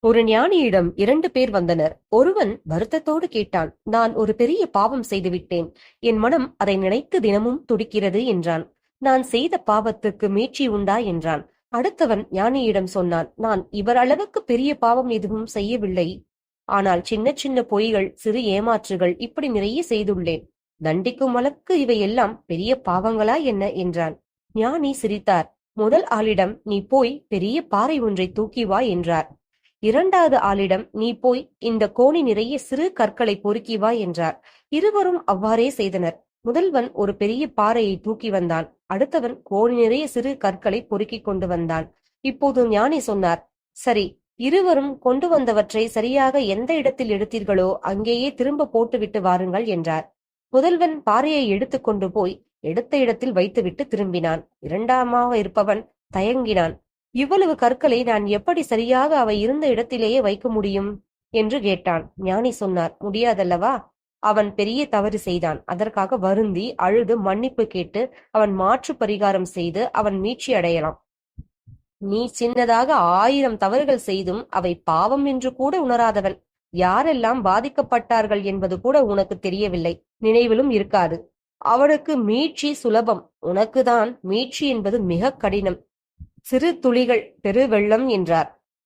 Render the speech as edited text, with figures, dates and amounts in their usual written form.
ஒரு ஞானியிடம் 2 பேர் வந்தனர். ஒருவன் வருத்தத்தோடு கேட்டான், நான் ஒரு பெரிய பாவம் செய்துவிட்டேன். என் மனம் அதை நினைத்து தினமும் துடிக்கிறது என்றான். நான் செய்த பாவத்துக்கு மீட்சி உண்டா என்றான். அடுத்தவன் ஞானியிடம் சொன்னான், நான் இவர் அளவுக்கு பெரிய பாவம் எதுவும் செய்யவில்லை. ஆனால் சின்ன சின்ன பொய்கள், சிறு ஏமாற்றுகள் இப்படி நிறைய செய்துள்ளேன். தண்டிக்கும் அளவுக்கு இவையெல்லாம் பெரிய பாவங்களா என்ன என்றான். ஞானி சிரித்தார். முதல் ஆளிடம் நீ போய் பெரிய பாறை ஒன்றை தூக்கி வா என்றார். இரண்டாவது ஆளிடம் நீ போய் இந்த கோணி நிறைய சிறு கற்களை பொறுக்கி வா என்றார். இருவரும் அவ்வாறே செய்தனர். முதல்வன் ஒரு பெரிய பாறையை தூக்கி வந்தான். அடுத்தவன் கோணி நிறைய சிறு கற்களை பொறுக்கிக் கொண்டு வந்தான். இப்போது ஞானி சொன்னார், சரி, இருவரும் கொண்டு வந்தவற்றை சரியாக எந்த இடத்தில் எடுத்தீர்களோ அங்கேயே திரும்ப போட்டுவிட்டு வாருங்கள் என்றார். முதல்வன் பாறையை எடுத்துக்கொண்டு போய் எடுத்த இடத்தில் வைத்துவிட்டு திரும்பினான். இரண்டாமாக இருப்பவன் தயங்கினான். இவ்வளவு கற்களை நான் எப்படி சரியாக அவை இருந்த இடத்திலேயே வைக்க முடியும் என்று கேட்டான். ஞானி சொன்னார், முடியாதல்லவா? அவன் பெரிய தவறு செய்தான். அதற்காக வருந்தி அழுது மன்னிப்பு கேட்டு அவன் மாற்று பரிகாரம் செய்து அவன் மீட்சி அடையலாம். நீ சின்னதாக 1000 தவறுகள் செய்தும் அவை பாவம் என்று கூட உணராதவன். யாரெல்லாம் பாதிக்கப்பட்டார்கள் என்பது கூட உனக்கு தெரியவில்லை, நினைவிலும் இருக்காது. அவனுக்கு மீட்சி சுலபம், உனக்குதான் மீட்சி என்பது மிக கடினம். சிறு துளிகள் பெரு வெள்ளம் என்றார்.